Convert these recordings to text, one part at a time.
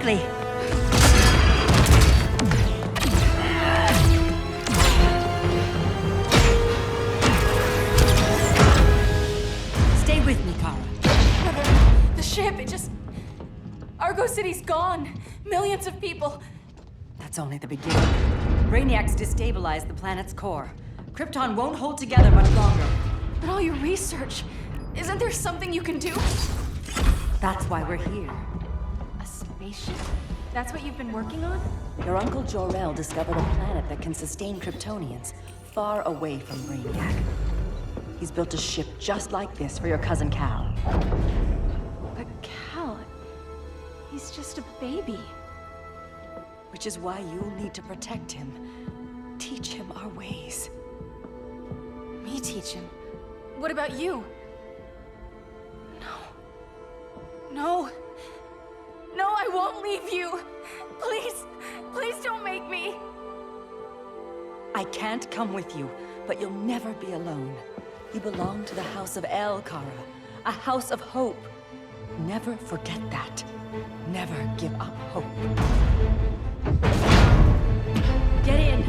quickly. Stay with me, Kara. The ship, it just... Argo City's gone. Millions of people. That's only the beginning. Brainiac's destabilized the planet's core. Krypton won't hold together much longer. But all your research, isn't there something you can do? That's why we're here. A spaceship? That's what you've been working on? Your Uncle Jor-El discovered a planet that can sustain Kryptonians, far away from Brainiac. He's built a ship just like this for your cousin Cal. But Cal... he's just a baby. Which is why you'll need to protect him. Teach him our ways. Me teach him? What about you? No. No, I won't leave you. Please don't make me. I can't come with you, but you'll never be alone. You belong to the House of El, Kara. A house of hope. Never forget that. Never give up hope. Get in.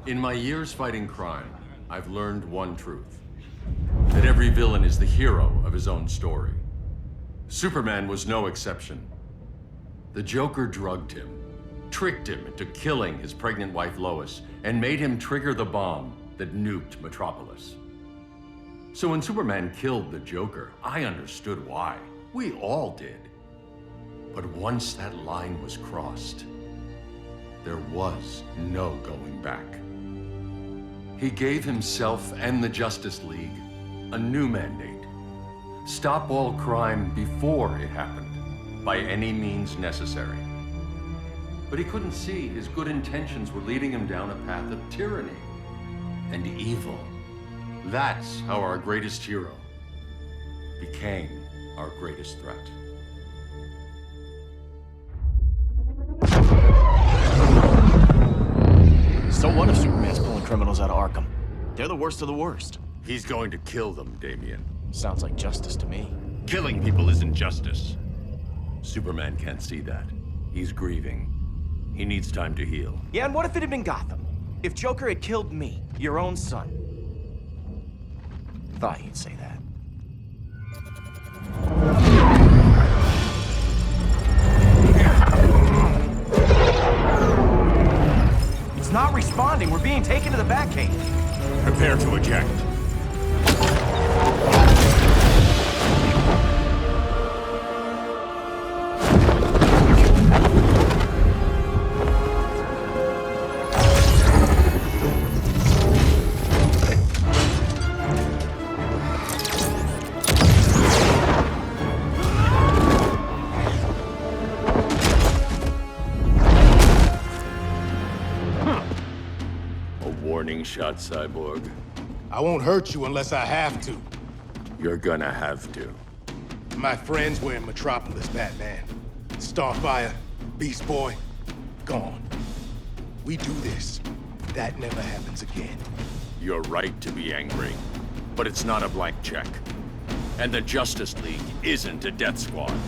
In my years fighting crime, I've learned one truth. That every villain is the hero of his own story. Superman was no exception. The Joker drugged him, tricked him into killing his pregnant wife Lois, and made him trigger the bomb that nuked Metropolis. So when Superman killed the Joker, I understood why. We all did. But once that line was crossed, there was no going back. He gave himself and the Justice League a new mandate. Stop all crime before it happened, by any means necessary. But he couldn't see his good intentions were leading him down a path of tyranny and evil. That's how our greatest hero became our greatest threat. So what if Superman's pulling criminals out of Arkham? They're the worst of the worst. He's going to kill them, Damian. Sounds like justice to me. Killing people isn't justice. Superman can't see that. He's grieving. He needs time to heal. Yeah, and what if it had been Gotham? If Joker had killed me, your own son? Thought he'd say that. It's not responding. We're being taken to the Batcave. Prepare to eject. Warning shot, Cyborg. I won't hurt you unless I have to. You're gonna have to. My friends were in Metropolis, Batman. Starfire, Beast Boy, gone. We do this. That never happens again. You're right to be angry, but it's not a blank check. And the Justice League isn't a death squad.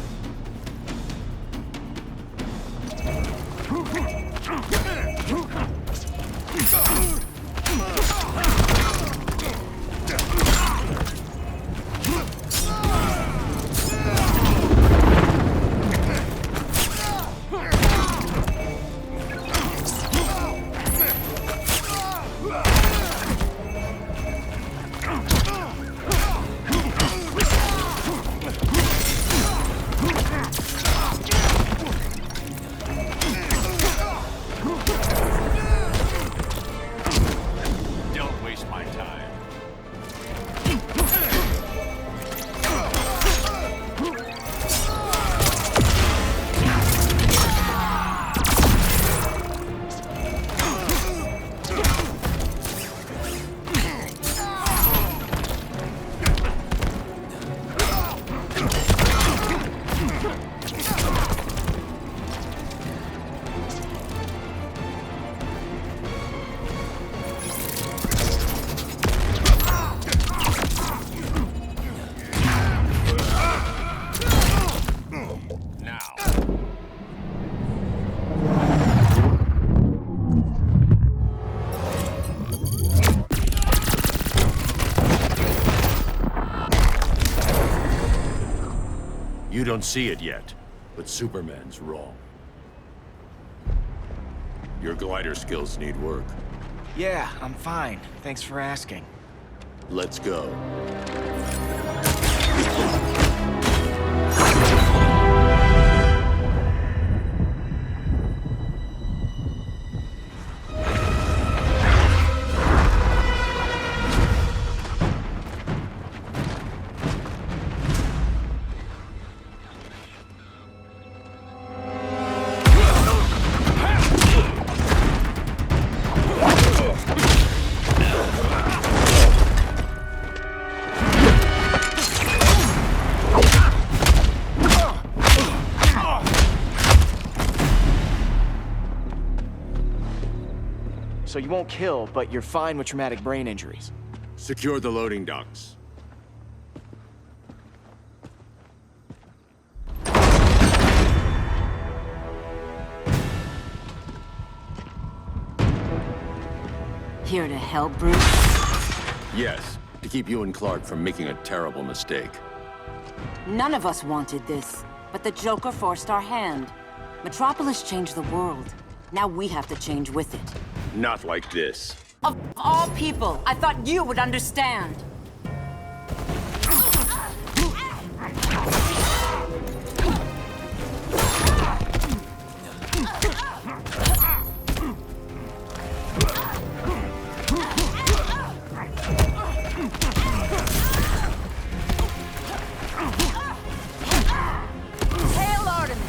You don't see it yet, but Superman's wrong. Your glider skills need work. Yeah, I'm fine. Thanks for asking. Let's go. So you won't kill, but you're fine with traumatic brain injuries. Secure the loading docks. Here to help, Bruce? Yes, to keep you and Clark from making a terrible mistake. None of us wanted this, but the Joker forced our hand. Metropolis changed the world. Now we have to change with it. Not like this. Of all people, I thought you would understand. Hail Artemis!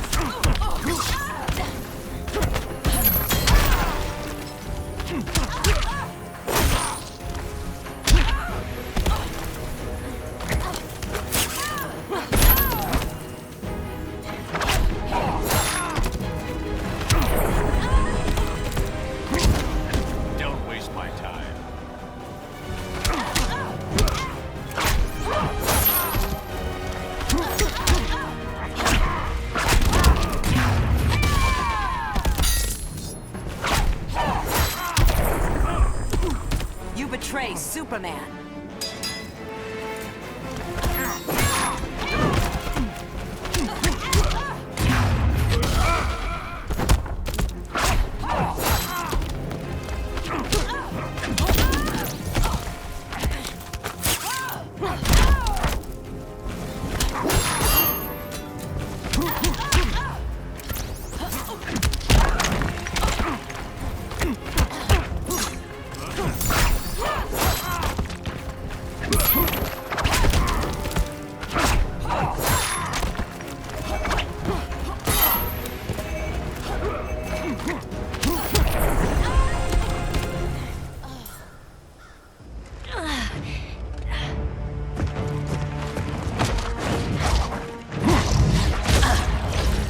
Don't waste my time. You betray Superman.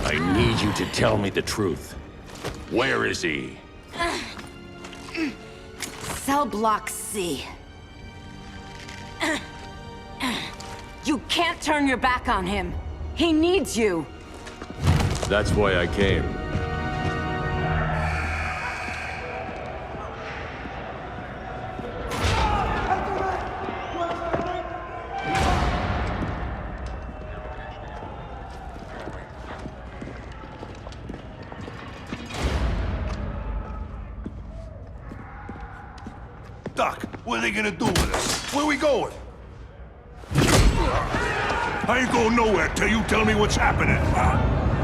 I need you to tell me the truth. Where is he? Cell Block C. You can't turn your back on him. He needs you. That's why I came. Doc, what are they gonna do with us? Where we going? I ain't going nowhere till you tell me what's happening.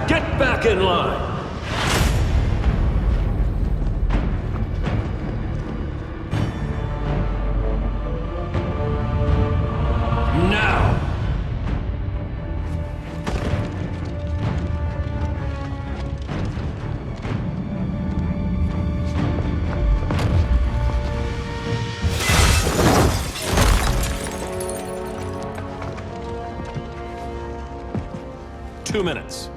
Get back in line! Now! Two minutes.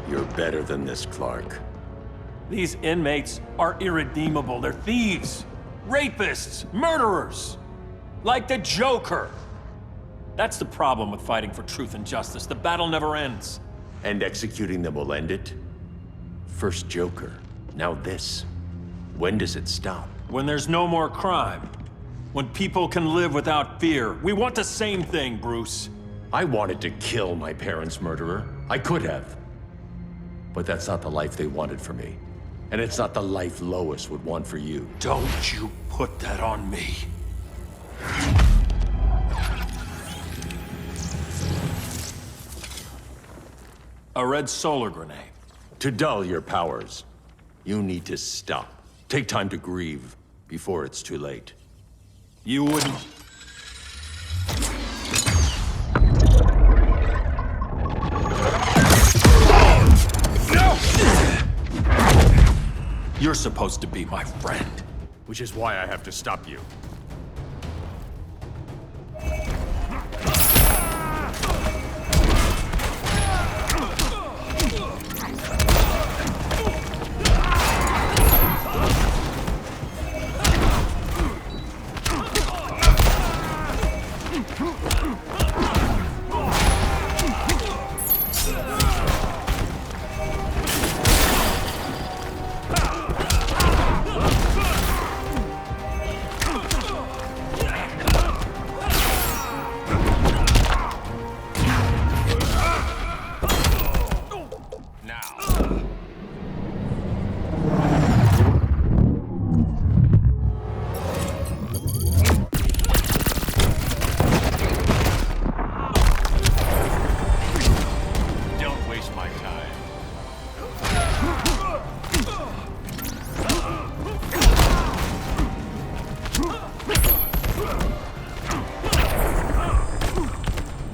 You're better than this, Clark. These inmates are irredeemable. They're thieves, rapists, murderers. Like the Joker. That's the problem with fighting for truth and justice. The battle never ends. And executing them will end it? First Joker, now this. When does it stop? When there's no more crime. When people can live without fear. We want the same thing, Bruce. I wanted to kill my parents' murderer. I could have. But that's not the life they wanted for me. And it's not the life Lois would want for you. Don't you put that on me. A red solar grenade. To dull your powers, you need to stop. Take time to grieve before it's too late. You wouldn't... You're supposed to be my friend. Which is why I have to stop you.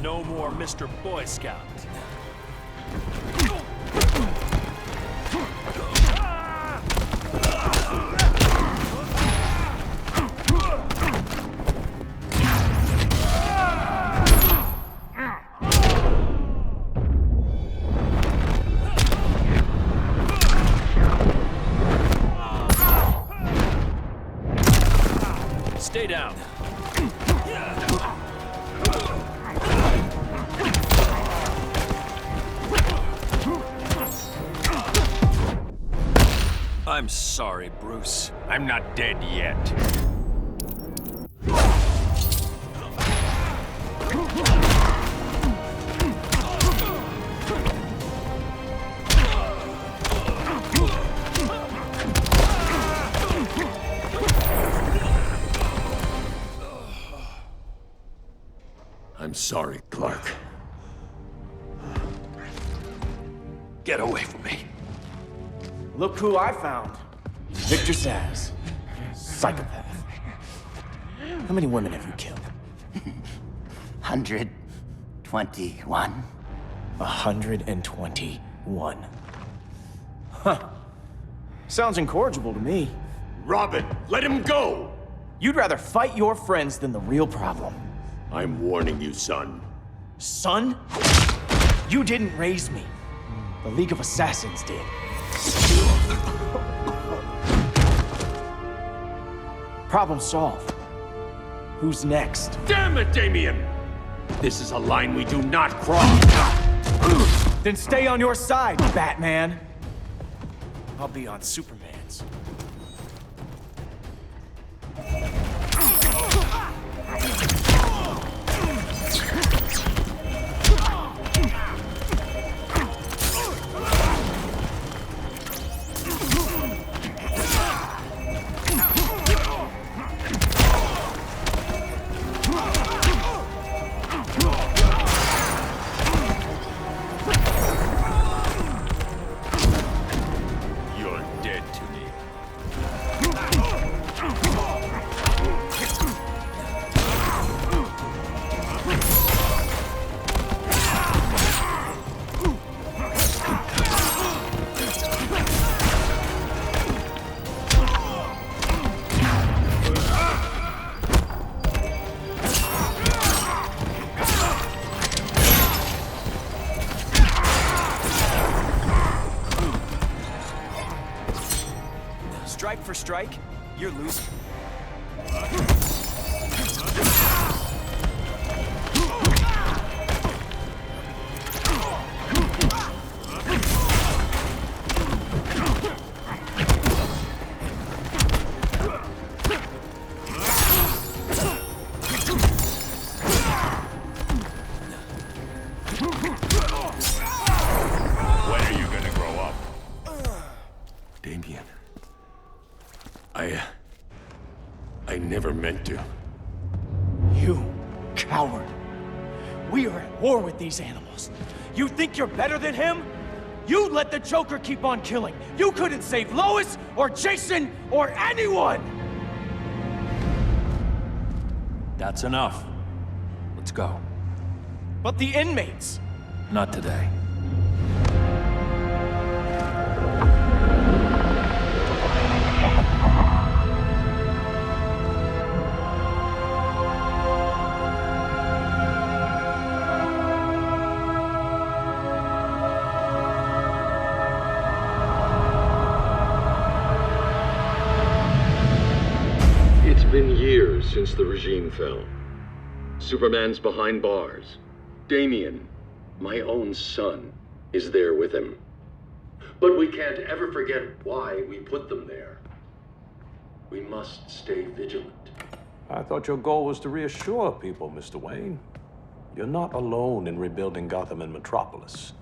No more Mr. Boy Scout. Stay down. I'm sorry, Bruce. I'm not dead yet. I'm sorry, Clark. Get away from me. Look who I found. Victor Zsasz. Psychopath. How many women have you killed? 121. 121. Huh. Sounds incorrigible to me. Robin, let him go! You'd rather fight your friends than the real problem. I'm warning you, son. Son? You didn't raise me. The League of Assassins did. Problem solved. Who's next? Damn it, Damien! This is a line we do not cross. Then stay on your side, Batman. I'll be on Superman's. You're dead to me. Strike for strike, you're losing. I never meant to. You coward. We are at war with these animals. You think you're better than him? You let the Joker keep on killing. You couldn't save Lois, or Jason, or anyone! That's enough. Let's go. But the inmates! Not today. It's been years since the regime fell. Superman's behind bars. Damien, my own son, is there with him. But we can't ever forget why we put them there. We must stay vigilant. I thought your goal was to reassure people, Mr. Wayne. You're not alone in rebuilding Gotham and Metropolis.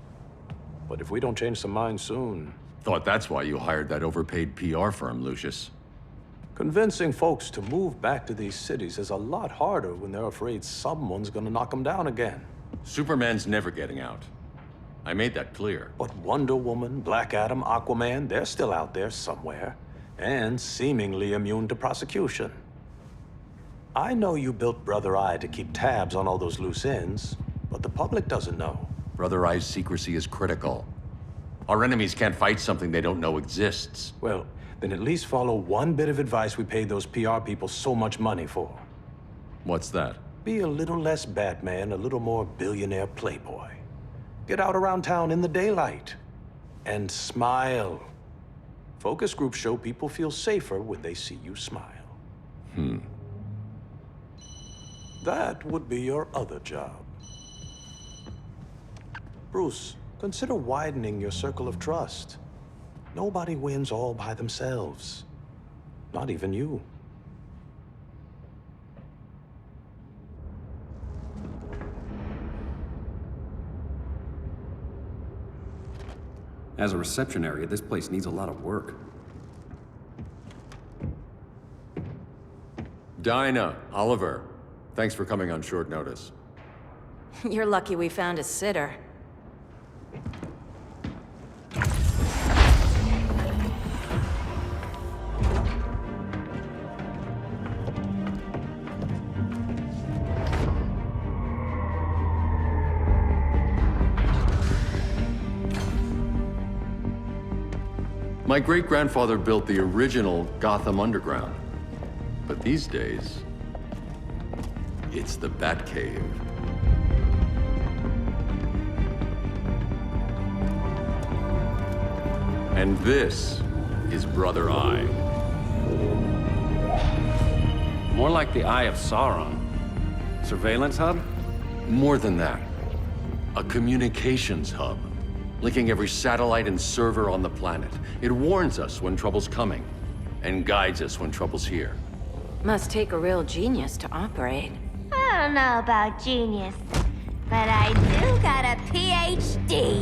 But if we don't change some minds soon... Thought that's why you hired that overpaid PR firm, Lucius. Convincing folks to move back to these cities is a lot harder when they're afraid someone's gonna knock them down again. Superman's never getting out. I made that clear. But Wonder Woman, Black Adam, Aquaman, they're still out there somewhere, and seemingly immune to prosecution. I know you built Brother Eye to keep tabs on all those loose ends, but the public doesn't know. Brother Eye's secrecy is critical. Our enemies can't fight something they don't know exists. Well, then at least follow one bit of advice we paid those PR people so much money for. What's that? Be a little less Batman, a little more billionaire playboy. Get out around town in the daylight. And smile. Focus groups show people feel safer when they see you smile. That would be your other job. Bruce, consider widening your circle of trust. Nobody wins all by themselves. Not even you. As a reception area, this place needs a lot of work. Dinah, Oliver, thanks for coming on short notice. You're lucky we found a sitter. My great-grandfather built the original Gotham Underground. But these days, it's the Batcave. And this is Brother Eye. More like the Eye of Sauron. Surveillance hub? More than that. A communications hub, linking every satellite and server on the planet. It warns us when trouble's coming, and guides us when trouble's here. Must take a real genius to operate. I don't know about genius, but I do got a PhD.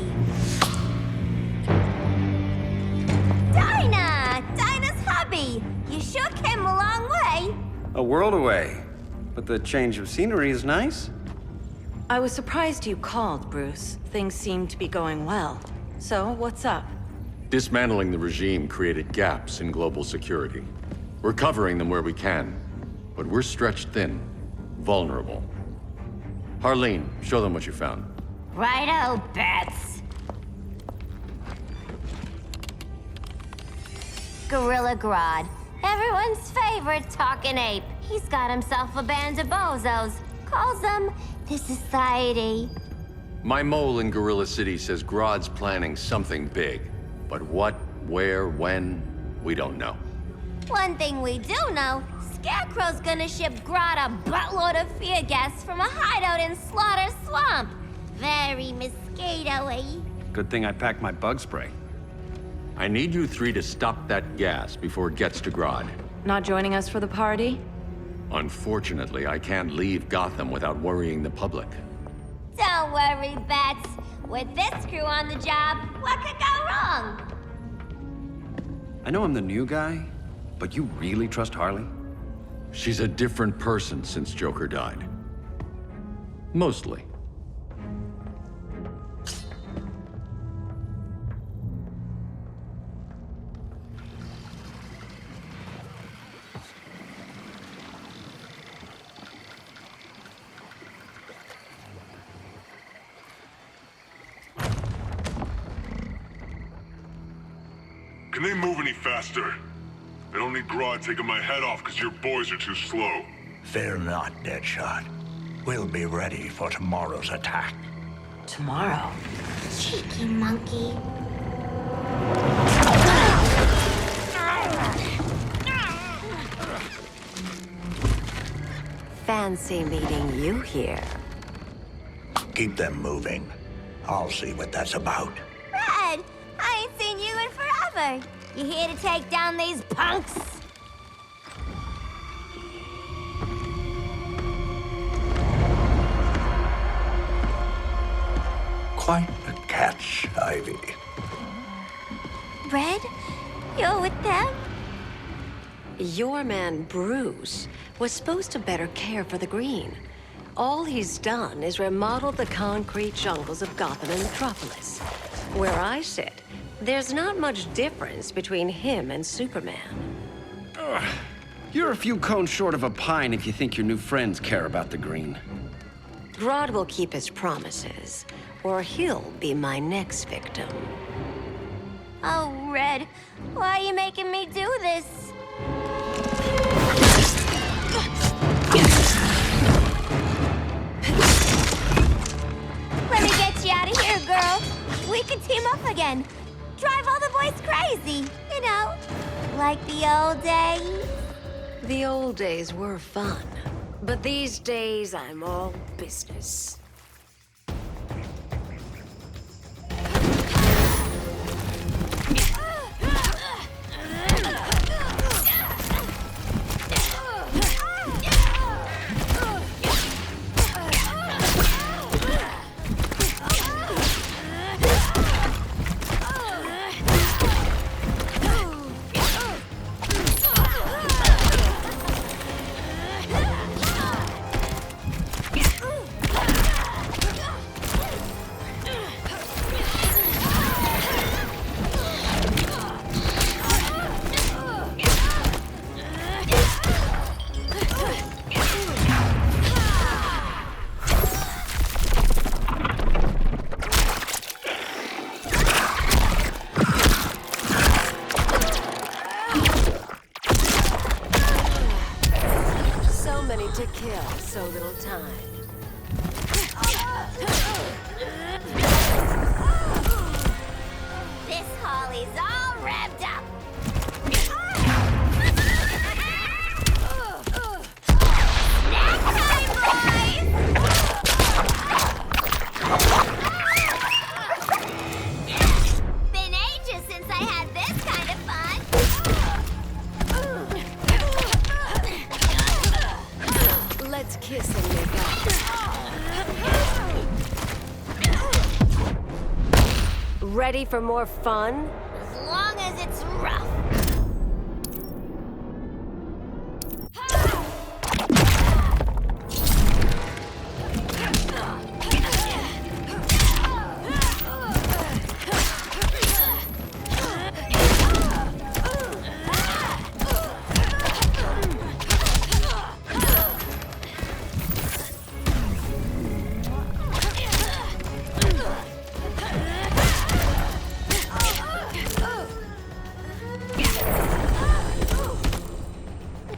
Dinah's hubby! You sure came a long way. A world away. But the change of scenery is nice. I was surprised you called, Bruce. Things seem to be going well. So, what's up? Dismantling the regime created gaps in global security. We're covering them where we can, but we're stretched thin, vulnerable. Harleen, show them what you found. Righto, Bats. Gorilla Grodd. Everyone's favorite talking ape. He's got himself a band of bozos. Calls them the Society. My mole in Gorilla City says Grodd's planning something big. But what, where, when, we don't know. One thing we do know, Scarecrow's gonna ship Grodd a buttload of fear gas from a hideout in Slaughter Swamp. Very mosquito-y. Good thing I packed my bug spray. I need you three to stop that gas before it gets to Grodd. Not joining us for the party? Unfortunately, I can't leave Gotham without worrying the public. Don't worry, Bats. With this crew on the job, what could go wrong? I know I'm the new guy, But you really trust Harley? She's a different person since Joker died. Mostly. Can they move any faster? I don't need Grodd taking my head off because your boys are too slow. Fear not, Deadshot. We'll be ready for tomorrow's attack. Tomorrow? Cheeky monkey. Fancy meeting you here. Keep them moving. I'll see what that's about. Red, I ain't seen you in forever. You here to take down these punks? Quite a catch, Ivy. Red, you're with them? Your man, Bruce, was supposed to better care for the Green. All he's done is remodeled the concrete jungles of Gotham and Metropolis. Where I sit, there's not much difference between him and Superman. You're a few cones short of a pine if you think your new friends care about the Green. Grodd will keep his promises, or he'll be my next victim. Oh, Red, why are you making me do this? Let me get you out of here, girl. We can team up again. Drive all the boys crazy, you know, like the old days. The old days were fun, but these days I'm all business. To kill so little time. This Harley's all revved up. Snack time, boys! Been ages since I had this kind of fun. Let's kiss and make up. Ready for more fun? As long as it's rough.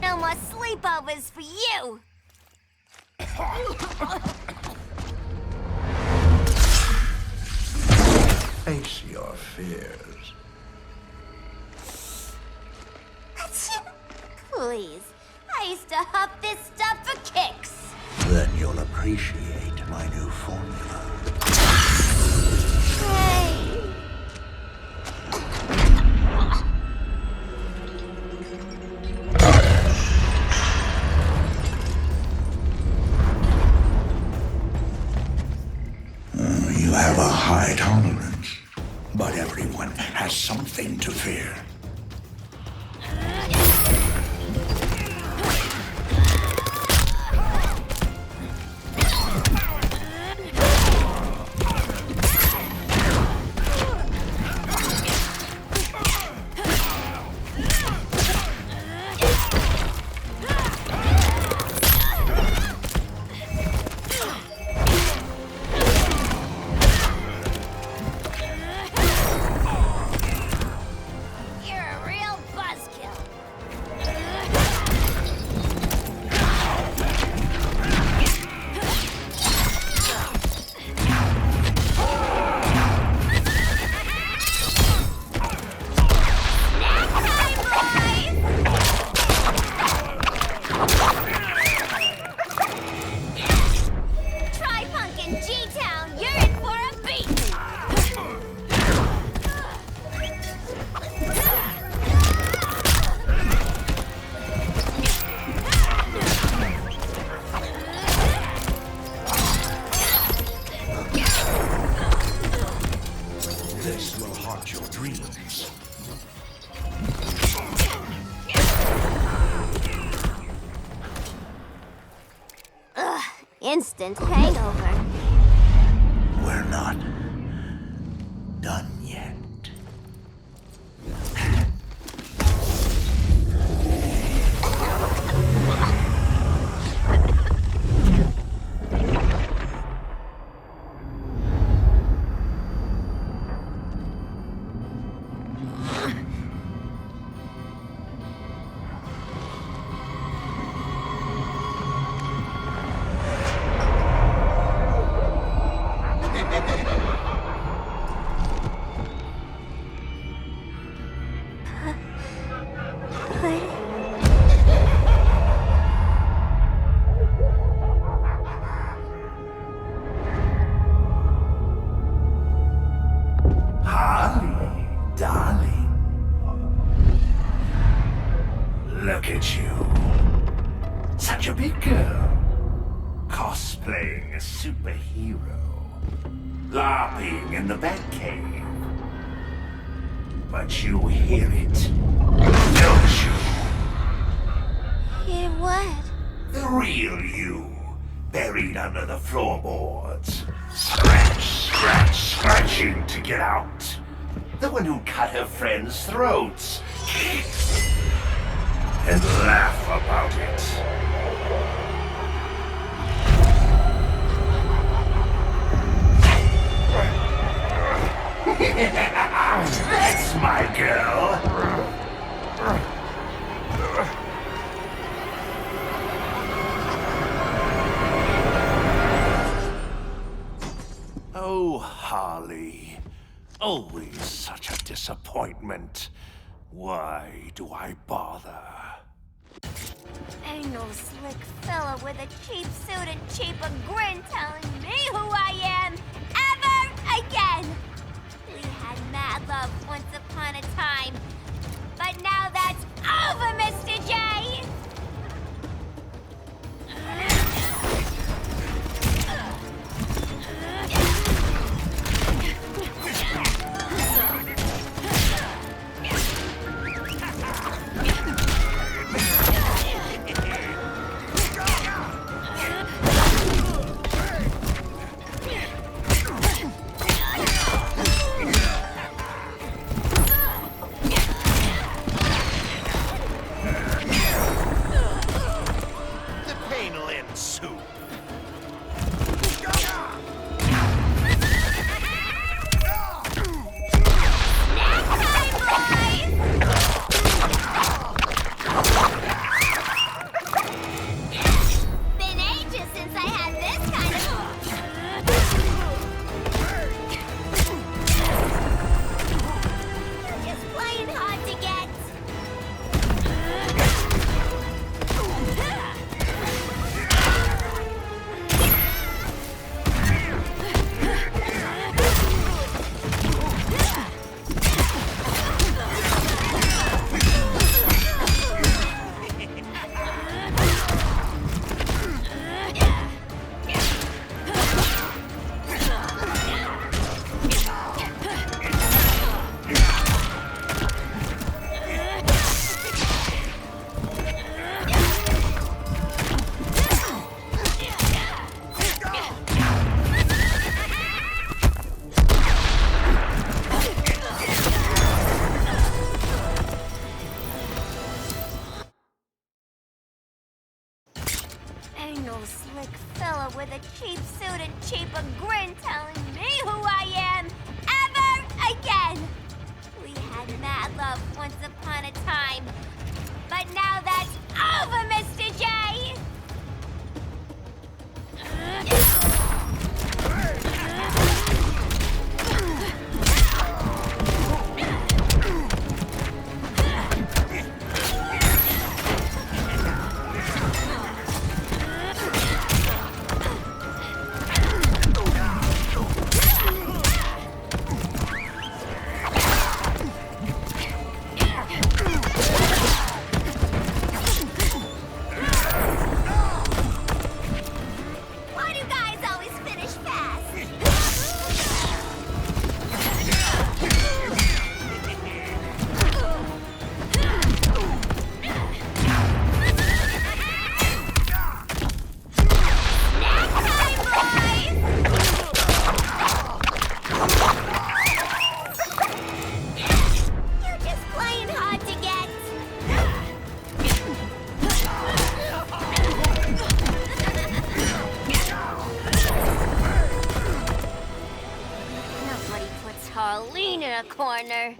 No more sleepovers for you! Face your fears. Please, I used to huff this stuff for kicks. Then you'll appreciate my new formula. Hey. You have a high tolerance, but everyone has something to fear. This will haunt your dreams. Ugh, instant hangover. We're not done yet. Harley, darling. Look at you. Such a big girl. Cosplaying a superhero. LARPing in the Batcave. But you hear it, don't you? Hear what? The real you, buried under the floorboards. Scratching to get out. The one who cut her friends' throats. And laugh about it. That's my girl. Oh, Harley. Always such a disappointment. Why do I bother? Ain't no slick fella with a cheap suit and cheaper grin telling me who I am ever again. We had mad love once upon a time, but now that's over, Mr. J. Ain't no slick fella with a cheap suit and cheaper grin telling me who I am ever again. We had mad love once upon a time, but now that's over, Mr. J. Green in a corner.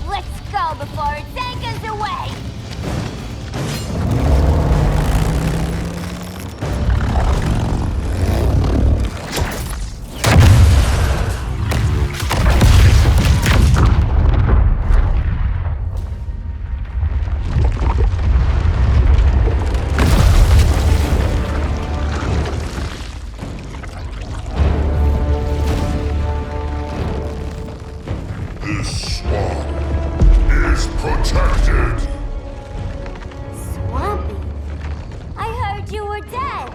Let's go before it takes us away! This swamp is protected! Swampy? I heard you were dead.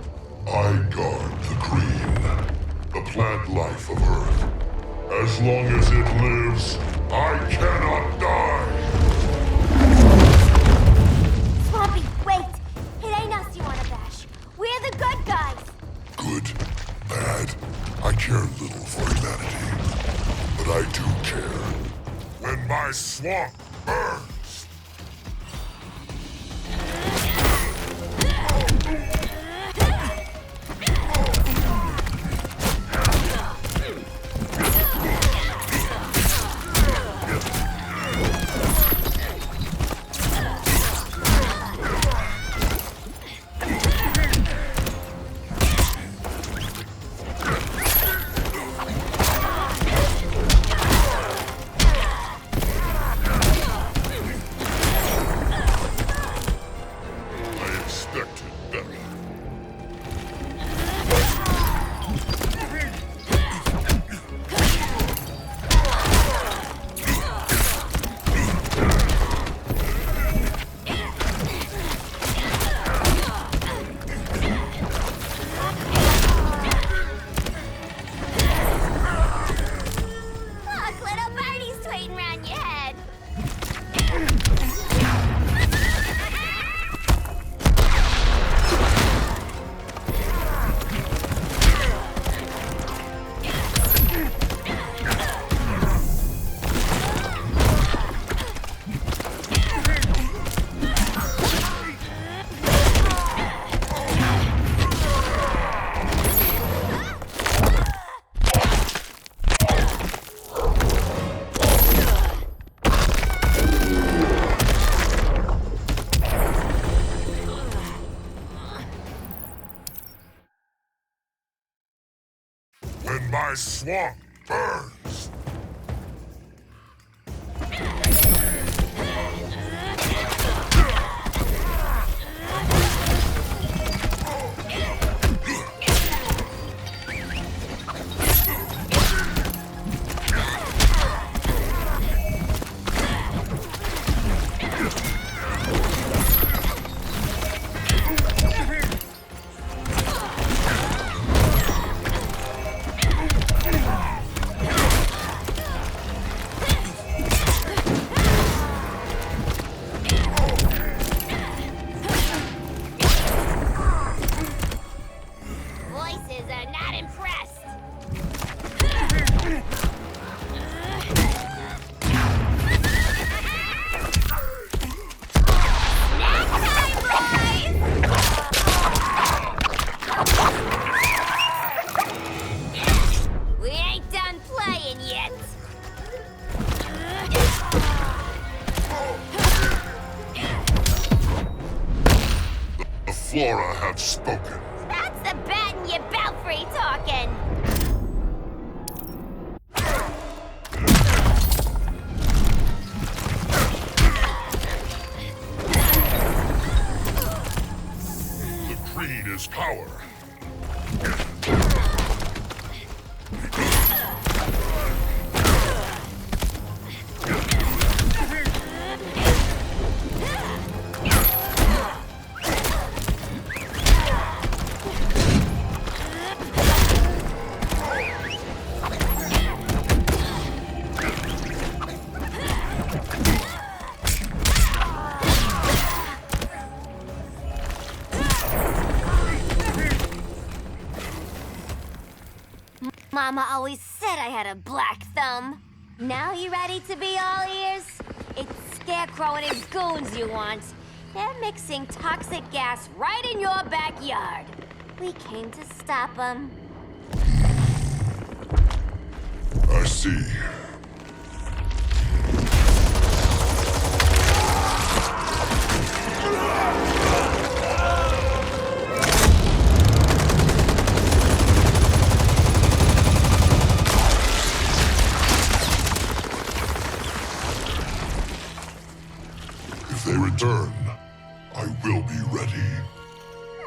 I guard the green, the plant life of Earth. As long as it lives, I cannot die! Swampy, wait! It ain't us you wanna bash. We're the good guys! Good, bad, I care little for humanity. But I do care. When my swamp burns! When my swamp burns! Voices are not impressed. Snack time, boys! We ain't done playing yet. The Flora have spoken. That's the bat in your belfry talking. The green is power. Mama always said I had a black thumb. Now you ready to be all ears? It's Scarecrow and his goons you want. They're mixing toxic gas right in your backyard. We came to stop him. I see. If they return, I will be ready.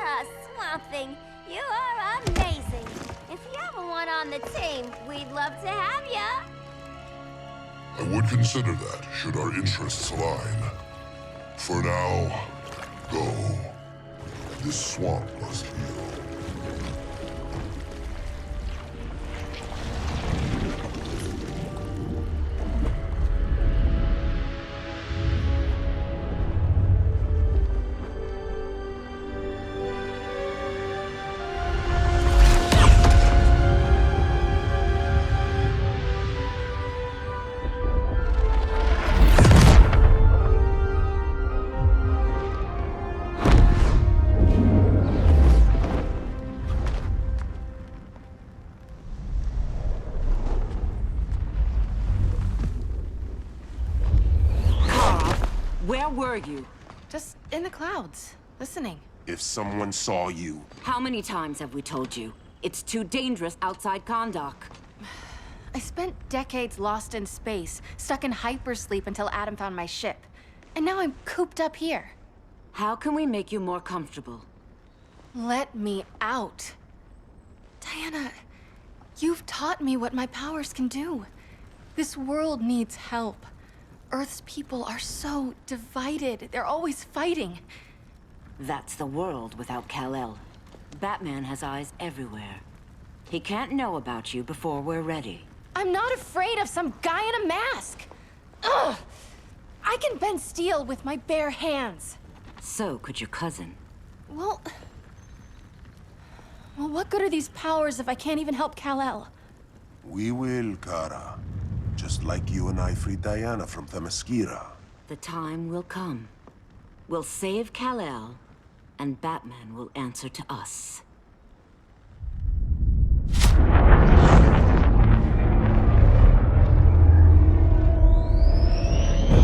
Ah, Swamp Thing, you are amazing. If you ever want on the team, we'd love to have ya. I would consider that, should our interests align. For now, go. This swamp must heal. Where were you? Just in the clouds, listening. If someone saw you... How many times have we told you? It's too dangerous outside Kondak. I spent decades lost in space, stuck in hypersleep until Adam found my ship. And now I'm cooped up here. How can we make you more comfortable? Let me out. Diana, you've taught me what my powers can do. This world needs help. Earth's people are so divided. They're always fighting. That's the world without Kal-El. Batman has eyes everywhere. He can't know about you before we're ready. I'm not afraid of some guy in a mask. Ugh! I can bend steel with my bare hands. So could your cousin. Well, what good are these powers if I can't even help Kal-El? We will, Kara. Just like you and I freed Diana from Themyscira. The time will come. We'll save Kal-El, and Batman will answer to us.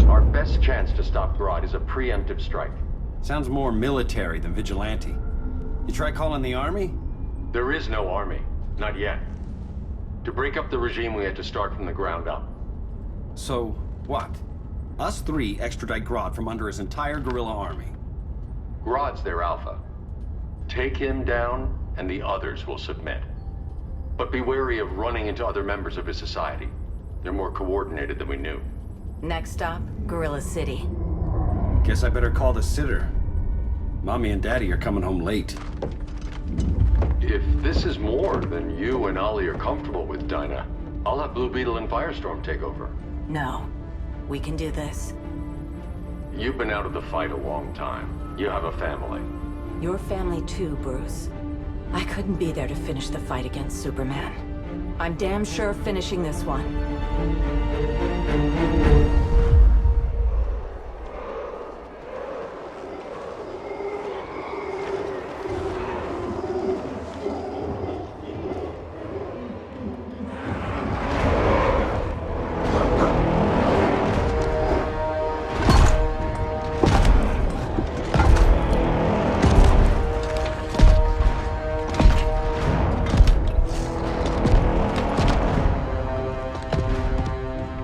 Our best chance to stop Grodd is a preemptive strike. Sounds more military than vigilante. You try calling the army? There is no army. Not yet. To break up the regime, we had to start from the ground up. So, what? Us three extradite Grodd from under his entire guerrilla army. Grodd's their alpha. Take him down, and the others will submit. But be wary of running into other members of his society. They're more coordinated than we knew. Next stop, Gorilla City. Guess I better call the sitter. Mommy and Daddy are coming home late. If this is more than you and Ollie are comfortable with, Dinah, I'll have Blue Beetle and Firestorm take over. No. We can do this. You've been out of the fight a long time. You have a family. Your family too, Bruce. I couldn't be there to finish the fight against Superman. I'm damn sure finishing this one.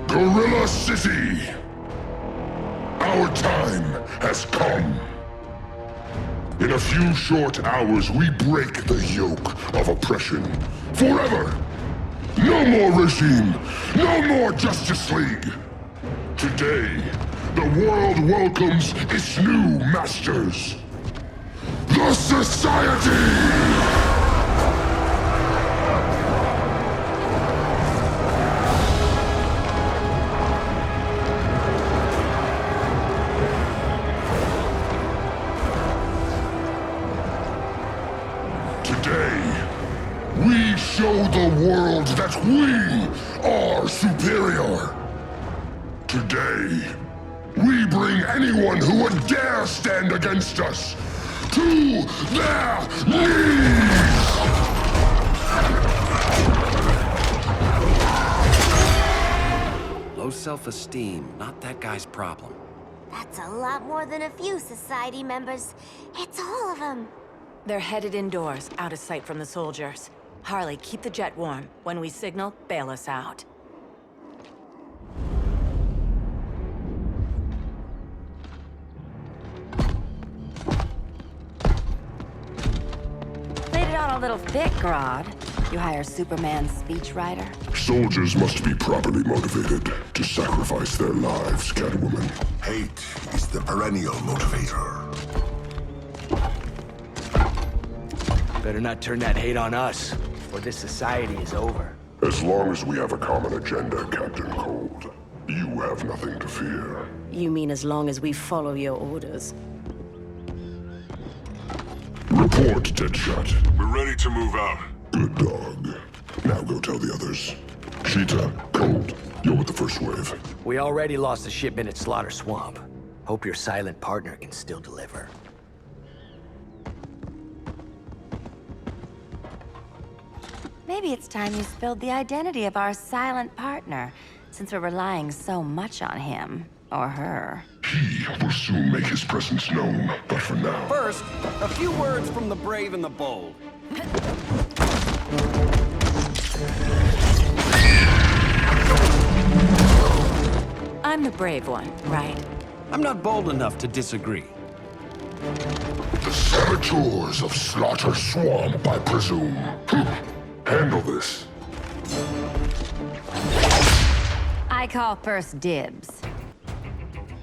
Gorilla City! Our time has come. In a few short hours, we break the yoke of oppression. Forever! No more regime! No more Justice League! Today, the world welcomes its new masters. The Society! We show the world that we are superior. Today, we bring anyone who would dare stand against us to their knees! Low self-esteem, not that guy's problem. That's a lot more than a few society members. It's all of them. They're headed indoors, out of sight from the soldiers. Harley, keep the jet warm. When we signal, bail us out. Played it on a little thick, Grodd. You hire Superman's speechwriter? Soldiers must be properly motivated to sacrifice their lives, Catwoman. Hate is the perennial motivator. Better not turn that hate on us, or this society is over. As long as we have a common agenda, Captain Cold, you have nothing to fear. You mean as long as we follow your orders? Report, Deadshot. We're ready to move out. Good dog. Now go tell the others. Cheetah, Cold, you're with the first wave. We already lost a shipment at Slaughter Swamp. Hope your silent partner can still deliver. Maybe it's time you spilled the identity of our silent partner, since we're relying so much on him. Or her. He will soon make his presence known, but for now... First, a few words from the brave and the bold. I'm the brave one, right? I'm not bold enough to disagree. The saboteurs of Slaughter Swamp, I presume. Handle this. I call first dibs.